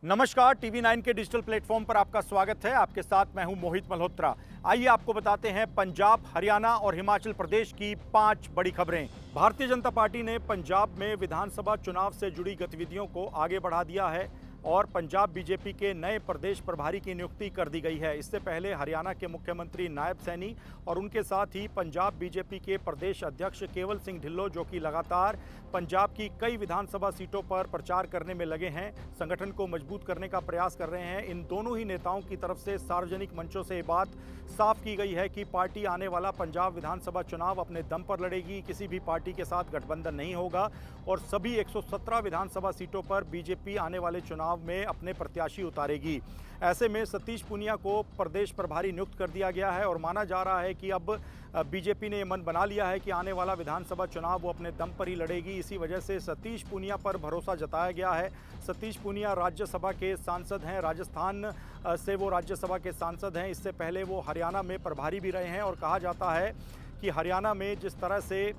नमस्कार, टीवी 9 के digital platform पर आपका स्वागत है। आपके साथ मैं हूं मोहित मल्होत्रा। आइए आपको बताते हैं पंजाब, हरियाणा और हिमाचल प्रदेश की 5 बड़ी खबरें। भारतीय जनता पार्टी ने पंजाब में विधानसभा चुनाव से जुड़ी गतिविधियों को आगे बढ़ा दिया है और पंजाब बीजेपी के नए प्रदेश प्रभारी की नियुक्ति कर दी गई है। इससे पहले हरियाणा के मुख्यमंत्री नायब सैनी और उनके साथ ही पंजाब बीजेपी के प्रदेश अध्यक्ष केवल सिंह ढिल्लों, जो कि लगातार पंजाब की कई विधानसभा सीटों पर प्रचार करने में लगे हैं, संगठन को मजबूत करने का प्रयास कर रहे हैं। इन दोनों ही नेताओं की तरफ से सार्वजनिक मंचों से ये बात साफ की गई है कि पार्टी आने वाला पंजाब विधानसभा चुनाव अपने दम पर लड़ेगी, किसी भी पार्टी के साथ गठबंधन नहीं होगा और सभी 117 विधानसभा सीटों पर बीजेपी आने वाले चुनाव में अपने प्रत्याशी उतारेगी। ऐसे में सतीश पूनिया को प्रदेश प्रभारी नियुक्त कर दिया गया है और माना जा रहा है कि अब बीजेपी ने मन बना लिया है कि आने वाला विधानसभा चुनाव वो अपने दम पर ही लड़ेगी। इसी वजह से सतीश पूनिया पर भरोसा जताया गया है। सतीश पूनिया राज्यसभा के सांसद हैं, राजस्थान से वो राज्यसभा के सांसद हैं। इससे पहले वो हरियाणा में प्रभारी भी रहे हैं और कहा जाता है कि हरियाणा में जिस तरह से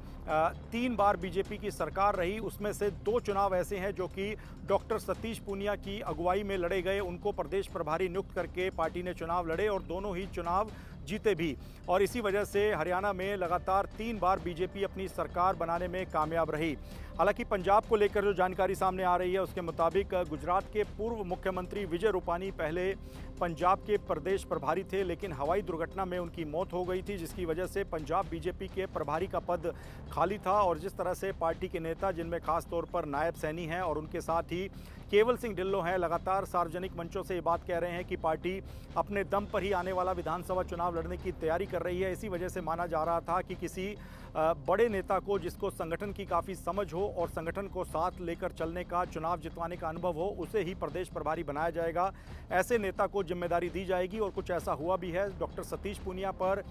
3 बार बीजेपी की सरकार रही, उसमें से 2 चुनाव ऐसे हैं जो कि डॉक्टर सतीश पूनिया की अगुवाई में लड़े गए। उनको प्रदेश प्रभारी नियुक्त करके पार्टी ने चुनाव लड़े और दोनों ही चुनाव जीते भी और इसी वजह से हरियाणा में लगातार 3 बार बीजेपी अपनी सरकार बनाने में कामयाब रही। हालांकि पंजाब को लेकर जो जानकारी सामने आ रही है उसके मुताबिक गुजरात के पूर्व मुख्यमंत्री विजय रूपानी पहले पंजाब के प्रदेश प्रभारी थे, लेकिन हवाई दुर्घटना में उनकी मौत हो गई थी, जिसकी वजह से पंजाब बीजेपी के प्रभारी का पद खाली था। और जिस तरह से पार्टी के नेता, जिनमें खास तौर पर नायब सैनी हैं और उनके साथ ही केवल सिंह ढिल्लों हैं, लगातार सार्वजनिक मंचों से ये बात कह रहे हैं कि पार्टी अपने दम पर ही आने वाला विधानसभा चुनाव लड़ने की तैयारी कर रही है। इसी वजह से माना जा रहा था कि किसी बड़े नेता को, जिसको संगठन की काफ़ी समझ हो और संगठन को साथ लेकर चलने का, चुनाव जितवाने का अनुभव हो, उसे ही प्रदेश प्रभारी बनाया जाएगा। ऐसे नेता को जिम्मेदारी दी जाएगी और कुछ ऐसा हुआ भी है। डॉक्टर सतीश पूनिया पर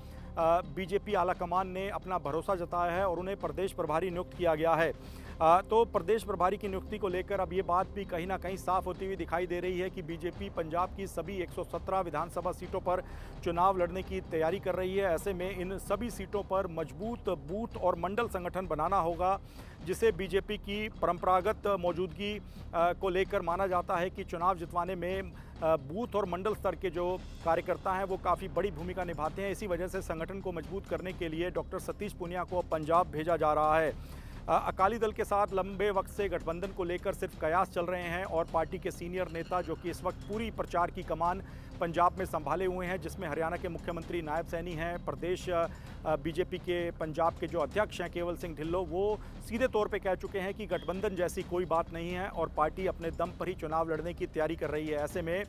बीजेपी आलाकमान ने अपना भरोसा जताया है और उन्हें प्रदेश प्रभारी नियुक्त किया गया है। तो प्रदेश प्रभारी की नियुक्ति को लेकर अब ये बात भी कहीं ना कहीं साफ होती हुई दिखाई दे रही है कि बीजेपी पंजाब की सभी 117 विधानसभा सीटों पर चुनाव लड़ने की तैयारी कर रही है। ऐसे में इन सभी सीटों पर मजबूत बूथ और मंडल संगठन बनाना होगा, जिसे बीजेपी की परंपरागत मौजूदगी को लेकर माना जाता है कि चुनाव जितवाने में बूथ और मंडल स्तर के जो कार्यकर्ता हैं वो काफ़ी बड़ी भूमिका निभाते हैं। इसी वजह से संगठन को मजबूत करने के लिए डॉक्टर सतीश पूनिया को पंजाब भेजा जा रहा है। अकाली दल के साथ लंबे वक्त से गठबंधन को लेकर सिर्फ कयास चल रहे हैं और पार्टी के सीनियर नेता, जो कि इस वक्त पूरी प्रचार की कमान पंजाब में संभाले हुए हैं, जिसमें हरियाणा के मुख्यमंत्री नायब सैनी हैं, प्रदेश बीजेपी के पंजाब के जो अध्यक्ष हैं केवल सिंह ढिल्लों, वो सीधे तौर पे कह चुके हैं कि गठबंधन जैसी कोई बात नहीं है और पार्टी अपने दम पर ही चुनाव लड़ने की तैयारी कर रही है। ऐसे में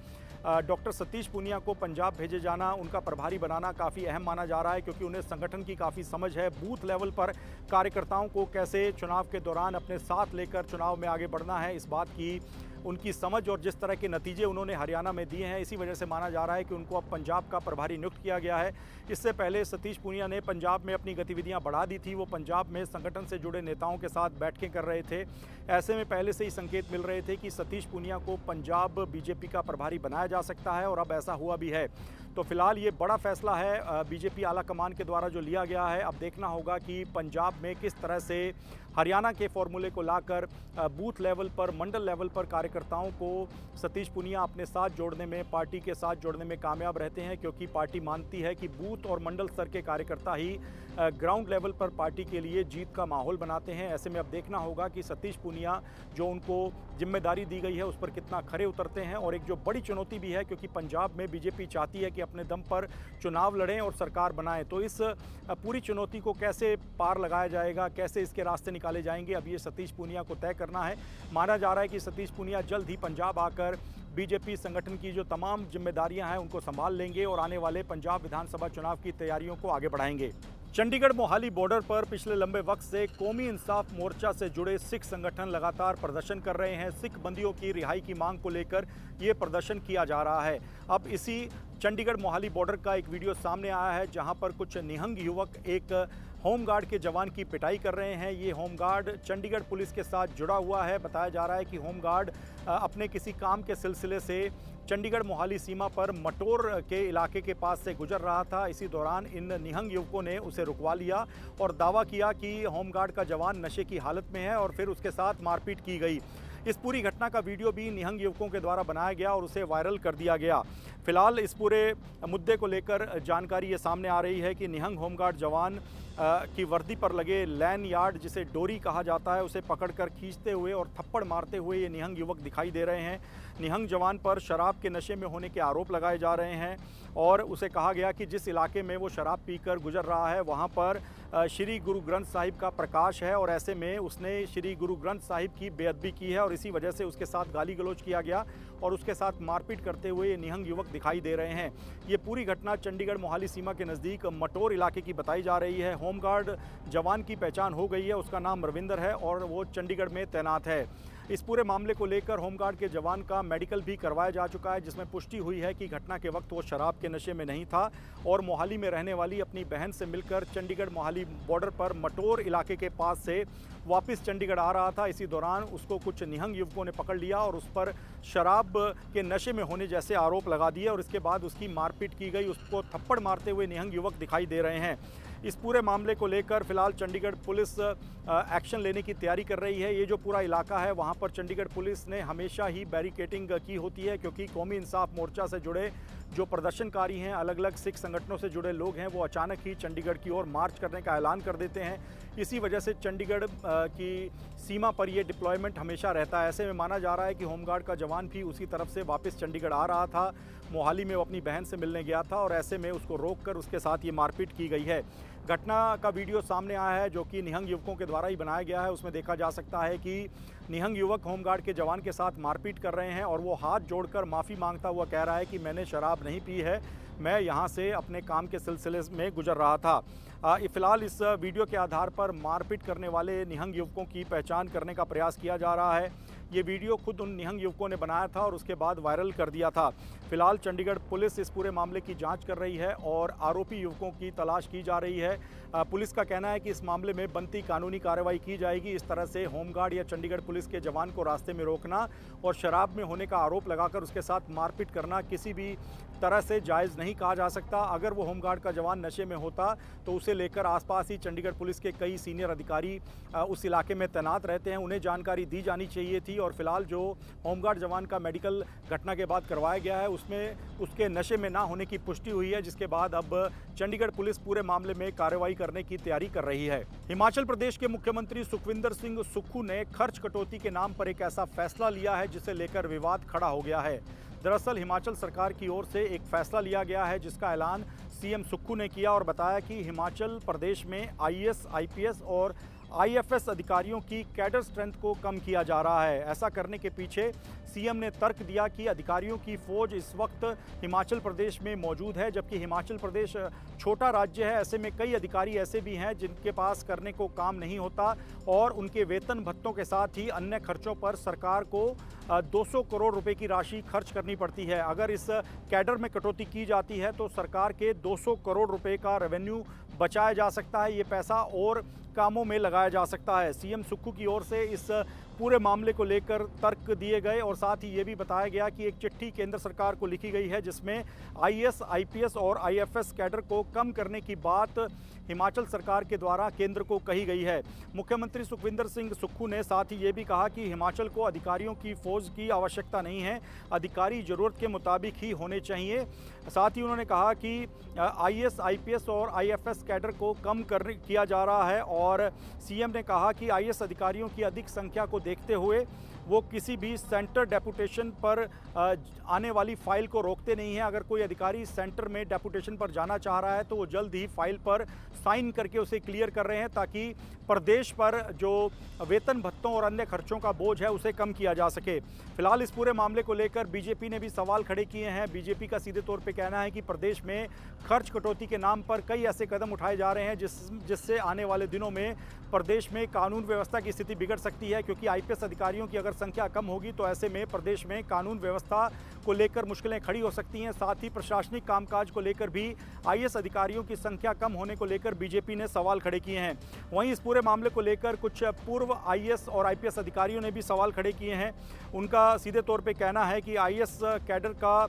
डॉक्टर सतीश पूनिया को पंजाब भेजे जाना, उनका प्रभारी बनाना काफ़ी अहम माना जा रहा है, क्योंकि उन्हें संगठन की काफ़ी समझ है। बूथ लेवल पर कार्यकर्ताओं को कैसे चुनाव के दौरान अपने साथ लेकर चुनाव में आगे बढ़ना है, इस बात की उनकी समझ और जिस तरह के नतीजे उन्होंने हरियाणा में दिए हैं, इसी वजह से माना जा रहा है कि उनको अब पंजाब का प्रभारी नियुक्त किया गया है। इससे पहले सतीश पूनिया ने पंजाब में अपनी गतिविधियां बढ़ा दी थी। वो पंजाब में संगठन से जुड़े नेताओं के साथ बैठकें कर रहे थे। ऐसे में पहले से ही संकेत मिल रहे थे कि सतीश पूनिया को पंजाब बीजेपी का प्रभारी बनाया जा सकता है और अब ऐसा हुआ भी है। तो फिलहाल ये बड़ा फैसला है बीजेपी आलाकमान के द्वारा जो लिया गया है। अब देखना होगा कि पंजाब में किस तरह से हरियाणा के फॉर्मूले को लाकर बूथ लेवल पर, मंडल लेवल पर कार्यकर्ताओं को सतीश पूनिया अपने साथ जोड़ने में, पार्टी के साथ जोड़ने में कामयाब रहते हैं, क्योंकि पार्टी मानती है कि बूथ और मंडल स्तर के कार्यकर्ता ही ग्राउंड लेवल पर पार्टी के लिए जीत का माहौल बनाते हैं। ऐसे में अब देखना होगा कि सतीश पूनिया, जो उनको जिम्मेदारी दी गई है, उस पर कितना खरे उतरते हैं। और एक जो बड़ी चुनौती भी है, क्योंकि पंजाब में बीजेपी चाहती है कि अपने दम पर चुनाव लड़ें और सरकार बनाएं, तो इस पूरी चुनौती को कैसे पार लगाया जाएगा, कैसे इसके रास्ते निकाले जाएंगे, अब ये सतीश पूनिया को तय करना है। माना जा रहा है कि सतीश पूनिया जल्द ही पंजाब आकर बीजेपी संगठन की जो तमाम जिम्मेदारियां हैं उनको संभाल लेंगे और आने वाले पंजाब विधानसभा चुनाव की तैयारियों को आगे बढ़ाएंगे। चंडीगढ़ मोहाली बॉर्डर पर पिछले लंबे वक्त से कौमी इंसाफ मोर्चा से जुड़े सिख संगठन लगातार प्रदर्शन कर रहे हैं। सिख बंदियों की रिहाई की मांग को लेकर ये प्रदर्शन किया जा रहा है। अब इसी चंडीगढ़ मोहाली बॉर्डर का एक वीडियो सामने आया है, जहां पर कुछ निहंग युवक एक होमगार्ड के जवान की पिटाई कर रहे हैं। ये होमगार्ड चंडीगढ़ पुलिस के साथ जुड़ा हुआ है। बताया जा रहा है कि होमगार्ड अपने किसी काम के सिलसिले से चंडीगढ़ मोहाली सीमा पर मटोर के इलाके के पास से गुजर रहा था। इसी दौरान इन निहंग युवकों ने उसे रुकवा लिया और दावा किया कि होमगार्ड का जवान नशे की हालत में है और फिर उसके साथ मारपीट की गई। इस पूरी घटना का वीडियो भी निहंग युवकों के द्वारा बनाया गया और उसे वायरल कर दिया गया। फिलहाल इस पूरे मुद्दे को लेकर जानकारी ये सामने आ रही है कि निहंग होमगार्ड जवान की वर्दी पर लगे लैन यार्ड, जिसे डोरी कहा जाता है, उसे पकड़कर खींचते हुए और थप्पड़ मारते हुए ये निहंग युवक दिखाई दे रहे हैं। निहंग जवान पर शराब के नशे में होने के आरोप लगाए जा रहे हैं और उसे कहा गया कि जिस इलाके में वो शराब पीकर गुजर रहा है वहाँ पर श्री गुरु ग्रंथ साहिब का प्रकाश है और ऐसे में उसने श्री गुरु ग्रंथ साहिब की बेअदबी की है और इसी वजह से उसके साथ गाली गलौज किया गया और उसके साथ मारपीट करते हुए ये निहंग युवक दिखाई दे रहे हैं। ये पूरी घटना चंडीगढ़ मोहाली सीमा के नज़दीक मटोर इलाके की बताई जा रही है। होमगार्ड जवान की पहचान हो गई है, उसका नाम रविंदर है और वो चंडीगढ़ में तैनात है। इस पूरे मामले को लेकर होमगार्ड के जवान का मेडिकल भी करवाया जा चुका है, जिसमें पुष्टि हुई है कि घटना के वक्त वो शराब के नशे में नहीं था और मोहाली में रहने वाली अपनी बहन से मिलकर चंडीगढ़ मोहाली बॉर्डर पर मटोर इलाके के पास से वापस चंडीगढ़ आ रहा था। इसी दौरान उसको कुछ निहंग युवकों ने पकड़ लिया और उस पर शराब के नशे में होने जैसे आरोप लगा दिए और इसके बाद उसकी मारपीट की गई। उसको थप्पड़ मारते हुए निहंग युवक दिखाई दे रहे हैं। इस पूरे मामले को लेकर फिलहाल चंडीगढ़ पुलिस एक्शन लेने की तैयारी कर रही है। ये जो पूरा इलाका है वहाँ पर चंडीगढ़ पुलिस ने हमेशा ही बैरिकेटिंग की होती है, क्योंकि कौमी इंसाफ मोर्चा से जुड़े जो प्रदर्शनकारी हैं, अलग अलग सिख संगठनों से जुड़े लोग हैं, वो अचानक ही चंडीगढ़ की ओर मार्च करने का ऐलान कर देते हैं। इसी वजह से चंडीगढ़ की सीमा पर ये डिप्लॉयमेंट हमेशा रहता है। ऐसे में माना जा रहा है कि होमगार्ड का जवान भी उसी तरफ से वापस चंडीगढ़ आ रहा था। मोहाली में वो अपनी बहन से मिलने गया था और ऐसे में उसको रोककर उसके साथ ये मारपीट की गई है। घटना का वीडियो सामने आया है जो कि निहंग युवकों के द्वारा ही बनाया गया है। उसमें देखा जा सकता है कि निहंग युवक होमगार्ड के जवान के साथ मारपीट कर रहे हैं और वो हाथ जोड़कर माफ़ी मांगता हुआ कह रहा है कि मैंने शराब नहीं पी है, मैं यहाँ से अपने काम के सिलसिले में गुजर रहा था। फिलहाल इस वीडियो के आधार पर मारपीट करने वाले निहंग युवकों की पहचान करने का प्रयास किया जा रहा है। ये वीडियो खुद उन निहंग युवकों ने बनाया था और उसके बाद वायरल कर दिया था। फिलहाल चंडीगढ़ पुलिस इस पूरे मामले की जांच कर रही है और आरोपी युवकों की तलाश की जा रही है। पुलिस का कहना है कि इस मामले में बनती कानूनी कार्रवाई की जाएगी। इस तरह से होमगार्ड या चंडीगढ़ पुलिस के जवान को रास्ते में रोकना और शराब में होने का आरोप लगाकर उसके साथ मारपीट करना किसी भी तरह से जायज़ नहीं कहा जा सकता। अगर वो होमगार्ड का जवान नशे में होता तो उसे लेकर आसपास ही चंडीगढ़ पुलिस के कई सीनियर अधिकारी उस इलाके में तैनात रहते हैं, उन्हें जानकारी दी जानी चाहिए थी। और फिलहाल जो होमगार्ड जवान का मेडिकल घटना के बाद करवाया गया है उसमें उसके नशे में ना होने की पुष्टि हुई है, जिसके बाद अब चंडीगढ़ पुलिस पूरे मामले में कार्रवाई करने की तैयारी कर रही है। हिमाचल प्रदेश के मुख्यमंत्री सुखविंदर सिंह सुक्खू ने खर्च कटौती के नाम पर एक ऐसा फैसला लिया है जिसे लेकर विवाद खड़ा हो गया है। दरअसल हिमाचल सरकार की ओर से एक फैसला लिया गया है जिसका ऐलान सीएम सुक्खू ने किया और बताया कि हिमाचल प्रदेश में आईएएस, आईपीएस और आईएफएस अधिकारियों की कैडर स्ट्रेंथ को कम किया जा रहा है। ऐसा करने के पीछे सीएम ने तर्क दिया कि अधिकारियों की फौज इस वक्त हिमाचल प्रदेश में मौजूद है, जबकि हिमाचल प्रदेश छोटा राज्य है। ऐसे में कई अधिकारी ऐसे भी हैं जिनके पास करने को काम नहीं होता और उनके वेतन भत्तों के साथ ही अन्य खर्चों पर सरकार को 200 करोड़ रुपए की राशि खर्च करनी पड़ती है। अगर इस कैडर में कटौती की जाती है तो सरकार के 200 करोड़ रुपए का रेवेन्यू बचाया जा सकता है। ये पैसा और कामों में लगाया जा सकता है। सीएम सुक्खू की ओर से इस पूरे मामले को लेकर तर्क दिए गए और साथ ही ये भी बताया गया कि एक चिट्ठी केंद्र सरकार को लिखी गई है जिसमें आईएएस, आईपीएस और आईएफएस कैडर को कम करने की बात हिमाचल सरकार के द्वारा केंद्र को कही गई है। मुख्यमंत्री सुखविंदर सिंह सुक्खू ने साथ ही ये भी कहा कि हिमाचल को अधिकारियों की फौज की आवश्यकता नहीं है, अधिकारी ज़रूरत के मुताबिक ही होने चाहिए। साथ ही उन्होंने कहा कि आईएएस, आईपीएस और आईएफएस कैडर को कम किया जा रहा है और सीएम ने कहा कि आईएएस अधिकारियों की अधिक संख्या को देखते हुए वो किसी भी सेंटर डेपुटेशन पर आने वाली फाइल को रोकते नहीं हैं। अगर कोई अधिकारी सेंटर में डेपुटेशन पर जाना चाह रहा है तो वो जल्द ही फाइल पर साइन करके उसे क्लियर कर रहे हैं ताकि प्रदेश पर जो वेतन भत्तों और अन्य खर्चों का बोझ है उसे कम किया जा सके। फिलहाल इस पूरे मामले को लेकर बीजेपी ने भी सवाल खड़े किए हैं। बीजेपी का सीधे तौर पे कहना है कि प्रदेश में खर्च कटौती के नाम पर कई ऐसे कदम उठाए जा रहे हैं जिससे आने वाले दिनों में प्रदेश में कानून व्यवस्था की स्थिति बिगड़ सकती है, क्योंकि आईपीएस अधिकारियों की अगर संख्या कम होगी तो ऐसे में प्रदेश में कानून व्यवस्था को लेकर मुश्किलें खड़ी हो सकती हैं। साथ ही प्रशासनिक कामकाज को लेकर भी आईएएस अधिकारियों की संख्या कम होने को लेकर बीजेपी ने सवाल खड़े किए हैं। वहीं इस पूरे मामले को लेकर कुछ पूर्व आईएएस और आईपीएस अधिकारियों ने भी सवाल खड़े किए हैं। उनका सीधे तौर पे कहना है कि आईएएस कैडर का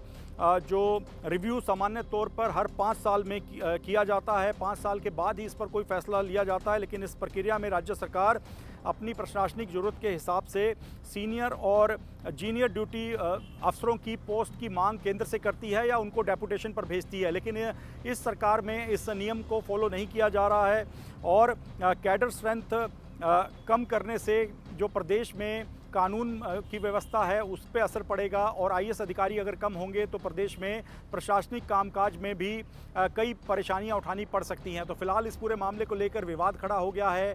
जो रिव्यू सामान्य तौर पर हर 5 साल में किया जाता है, 5 साल के बाद ही इस पर कोई फैसला लिया जाता है, लेकिन इस प्रक्रिया में राज्य सरकार अपनी प्रशासनिक ज़रूरत के हिसाब से सीनियर और जीनियर ड्यूटी अफसरों की पोस्ट की मांग केंद्र से करती है या उनको डेपुटेशन पर भेजती है, लेकिन इस सरकार में इस नियम को फॉलो नहीं किया जा रहा है और कैडर स्ट्रेंथ कम करने से जो प्रदेश में कानून की व्यवस्था है उस पर असर पड़ेगा और आईएएस अधिकारी अगर कम होंगे तो प्रदेश में प्रशासनिक कामकाज में भी कई परेशानियां उठानी पड़ सकती हैं। तो फिलहाल इस पूरे मामले को लेकर विवाद खड़ा हो गया है।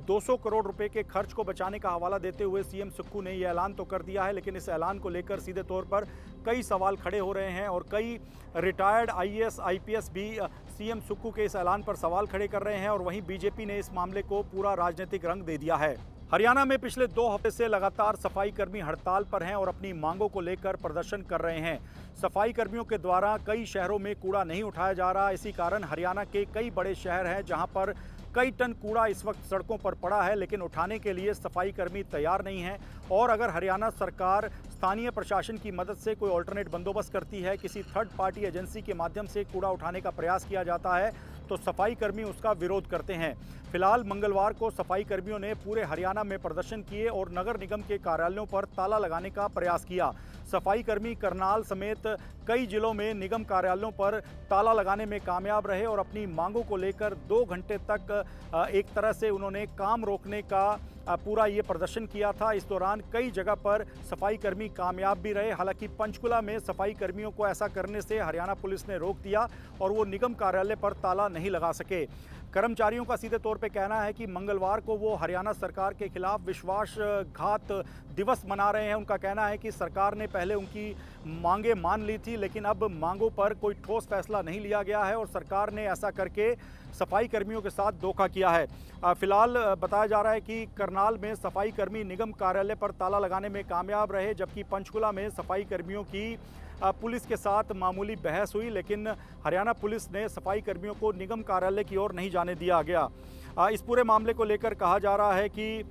200 करोड़ रुपए के खर्च को बचाने का हवाला देते हुए सीएम सुक्खू ने यह ऐलान तो कर दिया है, लेकिन इस ऐलान को लेकर सीधे तौर पर कई सवाल खड़े हो रहे हैं और कई रिटायर्ड आईएएस आईपीएस भी सीएम सुक्खू के इस ऐलान पर सवाल खड़े कर रहे हैं और वहीं बीजेपी ने इस मामले को पूरा राजनीतिक रंग दे दिया है। हरियाणा में पिछले 2 हफ्ते से लगातार सफाई कर्मी हड़ताल पर हैं और अपनी मांगों को लेकर प्रदर्शन कर रहे हैं। सफाई कर्मियों के द्वारा कई शहरों में कूड़ा नहीं उठाया जा रहा। इसी कारण हरियाणा के कई बड़े शहर हैं जहां पर कई टन कूड़ा इस वक्त सड़कों पर पड़ा है, लेकिन उठाने के लिए सफाई कर्मी तैयार नहीं हैं। और अगर हरियाणा सरकार स्थानीय प्रशासन की मदद से कोई ऑल्टरनेट बंदोबस्त करती है, किसी थर्ड पार्टी एजेंसी के माध्यम से कूड़ा उठाने का प्रयास किया जाता है, तो सफाई कर्मी उसका विरोध करते हैं। फिलहाल मंगलवार को सफाई कर्मियों ने पूरे हरियाणा में प्रदर्शन किए और नगर निगम के कार्यालयों पर ताला लगाने का प्रयास किया। सफाई कर्मी करनाल समेत कई जिलों में निगम कार्यालयों पर ताला लगाने में कामयाब रहे और अपनी मांगों को लेकर 2 घंटे तक एक तरह से उन्होंने काम रोकने का पूरा ये प्रदर्शन किया था। इस दौरान कई जगह पर सफाई कर्मी कामयाब भी रहे। हालांकि पंचकुला में सफाई कर्मियों को ऐसा करने से हरियाणा पुलिस ने रोक दिया और वो निगम कार्यालय पर ताला नहीं लगा सके। कर्मचारियों का सीधे तौर पे कहना है कि मंगलवार को वो हरियाणा सरकार के खिलाफ विश्वासघात दिवस मना रहे हैं। उनका कहना है कि सरकार ने पहले उनकी मांगे मान ली थी, लेकिन अब मांगों पर कोई ठोस फैसला नहीं लिया गया है और सरकार ने ऐसा करके सफाई कर्मियों के साथ धोखा किया है। फिलहाल बताया जा रहा है कि करनाल में सफाई कर्मी निगम कार्यालय पर ताला लगाने में कामयाब रहे, जबकि पंचकुला में सफाई कर्मियों की पुलिस के साथ मामूली बहस हुई, लेकिन हरियाणा पुलिस ने सफाई कर्मियों को निगम कार्यालय की ओर नहीं जाने दिया गया। इस पूरे मामले को लेकर कहा जा रहा है कि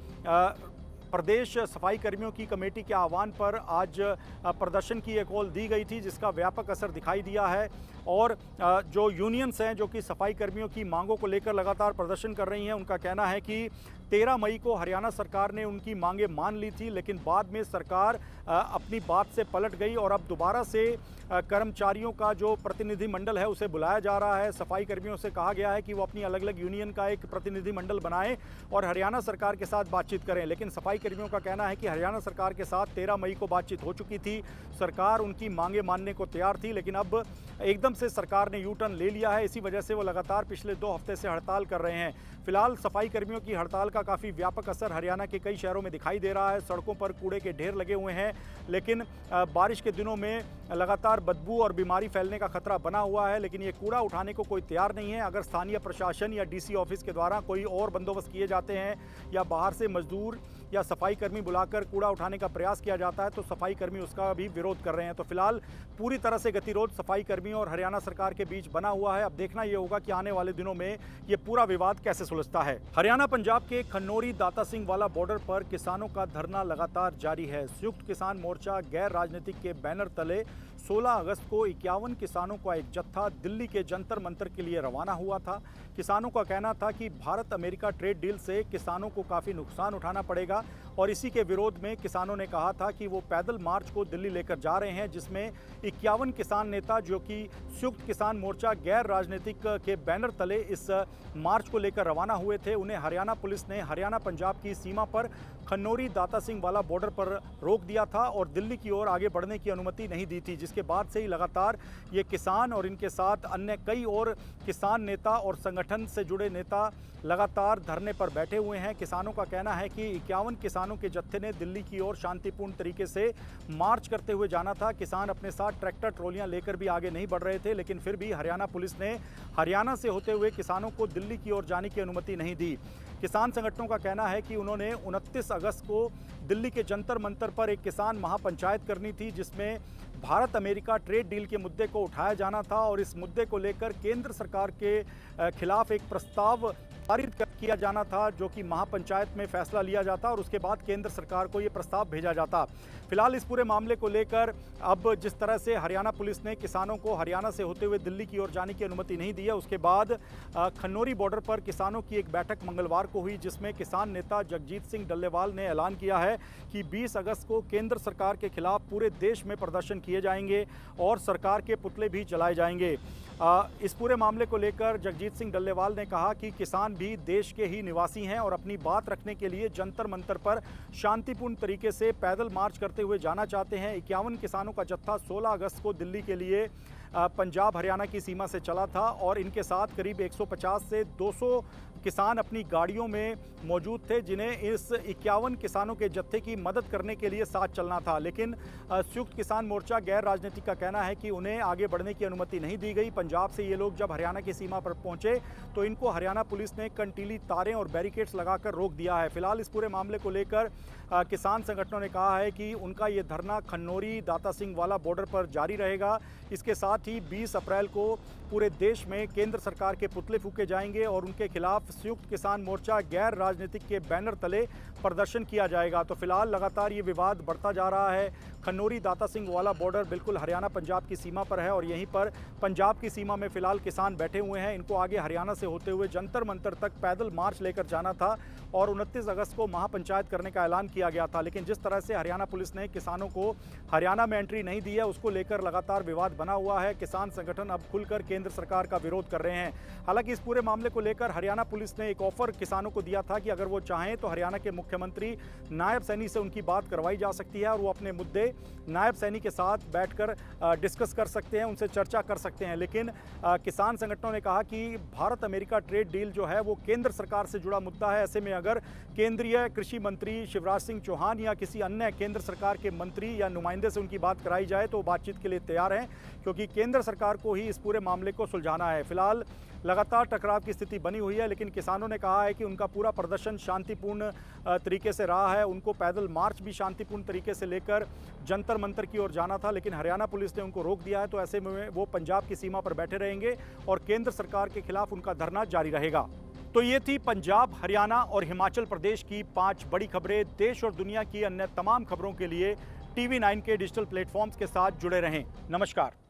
प्रदेश सफाई कर्मियों की कमेटी के आह्वान पर आज प्रदर्शन की एक कॉल दी गई थी, जिसका व्यापक असर दिखाई दिया है और जो यूनियंस हैं जो कि सफाई कर्मियों की मांगों को लेकर लगातार प्रदर्शन कर रही हैं, उनका कहना है कि 13 मई को हरियाणा सरकार ने उनकी मांगें मान ली थी, लेकिन बाद में सरकार अपनी बात से पलट गई और अब दोबारा से कर्मचारियों का जो प्रतिनिधिमंडल है उसे बुलाया जा रहा है। सफाई कर्मियों से कहा गया है कि वो अपनी अलग अलग यूनियन का एक प्रतिनिधिमंडल बनाएं और हरियाणा सरकार के साथ बातचीत करें, लेकिन सफाई कर्मियों का कहना है कि हरियाणा सरकार के साथ 13 मई को बातचीत हो चुकी थी, सरकार उनकी मांगें मानने को तैयार थी, लेकिन अब एकदम से सरकार ने यू टर्न ले लिया है। इसी वजह से वो लगातार पिछले 2 हफ्ते से हड़ताल कर रहे हैं। फिलहाल सफाई कर्मियों की हड़ताल का काफ़ी व्यापक असर हरियाणा के कई शहरों में दिखाई दे रहा है। सड़कों पर कूड़े के ढेर लगे हुए हैं, लेकिन बारिश के दिनों में लगातार बदबू और बीमारी फैलने का खतरा बना हुआ है, लेकिन ये कूड़ा उठाने को कोई तैयार नहीं है। अगर स्थानीय प्रशासन या डीसी ऑफिस के द्वारा कोई और बंदोबस्त किए जाते हैं या बाहर से मजदूर या सफाई कर्मी बुलाकर कूड़ा उठाने का प्रयास किया जाता है तो सफाई कर्मी उसका भी विरोध कर रहे हैं। तो फिलहाल पूरी तरह से गतिरोध सफाई कर्मियों और हरियाणा सरकार के बीच बना हुआ है। अब देखना यह होगा कि आने वाले दिनों में ये पूरा विवाद कैसे सुलझता है। हरियाणा पंजाब के खन्नौरी दाता सिंह वाला बॉर्डर पर किसानों का धरना लगातार जारी है। संयुक्त किसान मोर्चा गैर राजनीतिक के बैनर तले 16 अगस्त को 51 किसानों का एक जत्था दिल्ली के जंतर मंतर के लिए रवाना हुआ था। किसानों का कहना था कि भारत अमेरिका ट्रेड डील से किसानों को काफ़ी नुकसान उठाना पड़ेगा और इसी के विरोध में किसानों ने कहा था कि वो पैदल मार्च को दिल्ली लेकर जा रहे हैं, जिसमें 51 किसान नेता जो कि संयुक्त किसान मोर्चा गैर राजनीतिक के बैनर तले इस मार्च को लेकर रवाना हुए थे। उन्हें हरियाणा पुलिस ने हरियाणा पंजाब की सीमा पर खन्नौरी दाता सिंह वाला बॉर्डर पर रोक दिया था और दिल्ली की ओर आगे बढ़ने की अनुमति नहीं दी थी, जिसके बाद से ही लगातार ये किसान और इनके साथ अन्य कई और किसान नेता और संगठन से जुड़े नेता लगातार धरने पर बैठे हुए हैं। किसानों का कहना है कि 51 किसानों के जत्थे ने दिल्ली की ओर शांतिपूर्ण तरीके से मार्च करते हुए जाना था। किसान अपने साथ ट्रैक्टर ट्रॉलियां लेकर भी आगे नहीं बढ़ रहे थे, लेकिन फिर भी हरियाणा पुलिस ने हरियाणा से होते हुए किसानों को दिल्ली की ओर जाने की अनुमति नहीं दी। किसान संगठनों का कहना है कि उन्होंने 29 अगस्त को दिल्ली के जंतर मंतर पर एक किसान महापंचायत करनी थी, जिसमें भारत अमेरिका ट्रेड डील के मुद्दे को उठाया जाना था और इस मुद्दे को लेकर केंद्र सरकार के खिलाफ एक प्रस्ताव पारित किया जाना था, जो कि महापंचायत में फैसला लिया जाता और उसके बाद केंद्र सरकार को ये प्रस्ताव भेजा जाता। फिलहाल इस पूरे मामले को लेकर अब जिस तरह से हरियाणा पुलिस ने किसानों को हरियाणा से होते हुए दिल्ली की ओर जाने की अनुमति नहीं दी है, उसके बाद खन्नौरी बॉर्डर पर किसानों की एक बैठक मंगलवार को हुई, जिसमें किसान नेता जगजीत सिंह डल्लेवाल ने ऐलान किया है कि 20 अगस्त को केंद्र सरकार के खिलाफ पूरे देश में प्रदर्शन किए जाएंगे और सरकार के पुतले भी जलाए जाएंगे। इस पूरे मामले को लेकर जगजीत सिंह डल्लेवाल ने कहा कि किसान भी देश के ही निवासी हैं और अपनी बात रखने के लिए जंतर मंतर पर शांतिपूर्ण तरीके से पैदल मार्च करते हुए जाना चाहते हैं। 51 किसानों का जत्था 16 अगस्त को दिल्ली के लिए पंजाब हरियाणा की सीमा से चला था और इनके साथ करीब 150 से 200 किसान अपनी गाड़ियों में मौजूद थे, जिन्हें इस 51 किसानों के जत्थे की मदद करने के लिए साथ चलना था। लेकिन संयुक्त किसान मोर्चा गैर राजनीतिक का कहना है कि उन्हें आगे बढ़ने की अनुमति नहीं दी गई। पंजाब से ये लोग जब हरियाणा की सीमा पर पहुंचे तो इनको हरियाणा पुलिस ने कंटीली तारें और बैरिकेड्स लगाकर रोक दिया है। फिलहाल इस पूरे मामले को लेकर किसान संगठनों ने कहा है कि उनका ये धरना खन्नौरी दाता सिंह वाला बॉर्डर पर जारी रहेगा। इसके साथ ही 20 अप्रैल को पूरे देश में केंद्र सरकार के पुतले फूके जाएंगे और उनके खिलाफ संयुक्त किसान मोर्चा गैर राजनीतिक के बैनर तले प्रदर्शन किया जाएगा। तो फिलहाल लगातार ये विवाद बढ़ता जा रहा है। खन्नौरी दाता सिंह वाला बॉर्डर बिल्कुल हरियाणा पंजाब की सीमा पर है और यहीं पर पंजाब की सीमा में फिलहाल किसान बैठे हुए हैं। इनको आगे हरियाणा से होते हुए जंतर मंतर तक पैदल मार्च लेकर जाना था और 29 अगस्त को महापंचायत करने का ऐलान किया गया था। लेकिन जिस तरह से हरियाणा पुलिस ने किसानों को हरियाणा में एंट्री नहीं दी है, उसको लेकर लगातार विवाद बना हुआ है। किसान संगठन अब खुलकर केंद्र सरकार का विरोध कर रहे हैं। हालांकि इस पूरे मामले को लेकर हरियाणा पुलिस ने एक ऑफर किसानों को दिया था कि अगर वो चाहें तो हरियाणा के मुख्यमंत्री नायब सैनी से उनकी बात करवाई जा सकती है और वो अपने मुद्दे नायब सैनी के साथ बैठकर डिस्कस कर सकते हैं, उनसे चर्चा कर सकते हैं। लेकिन किसान संगठनों ने कहा कि भारत अमेरिका ट्रेड डील जो है वो केंद्र सरकार से जुड़ा मुद्दा है। ऐसे में अगर केंद्रीय कृषि मंत्री शिवराज सिंह चौहान या किसी अन्य केंद्र सरकार के मंत्री या नुमाइंदे से उनकी बात कराई जाए तो बातचीत के लिए तैयार हैं, क्योंकि केंद्र सरकार को ही इस पूरे मामले को सुलझाना है। फिलहाल लगातार टकराव की स्थिति बनी हुई है, लेकिन किसानों ने कहा है कि उनका पूरा प्रदर्शन शांतिपूर्ण तरीके से रहा है। उनको पैदल मार्च भी शांतिपूर्ण तरीके से लेकर जंतर मंतर की ओर जाना था, लेकिन हरियाणा पुलिस ने उनको रोक दिया है। तो ऐसे में वो पंजाब की सीमा पर बैठे रहेंगे और केंद्र सरकार के खिलाफ उनका धरना जारी रहेगा। तो ये थी पंजाब, हरियाणा और हिमाचल प्रदेश की 5 बड़ी खबरें। देश और दुनिया की अन्य तमाम खबरों के लिए TV9 के डिजिटल प्लेटफॉर्म्स के साथ जुड़े रहें। नमस्कार।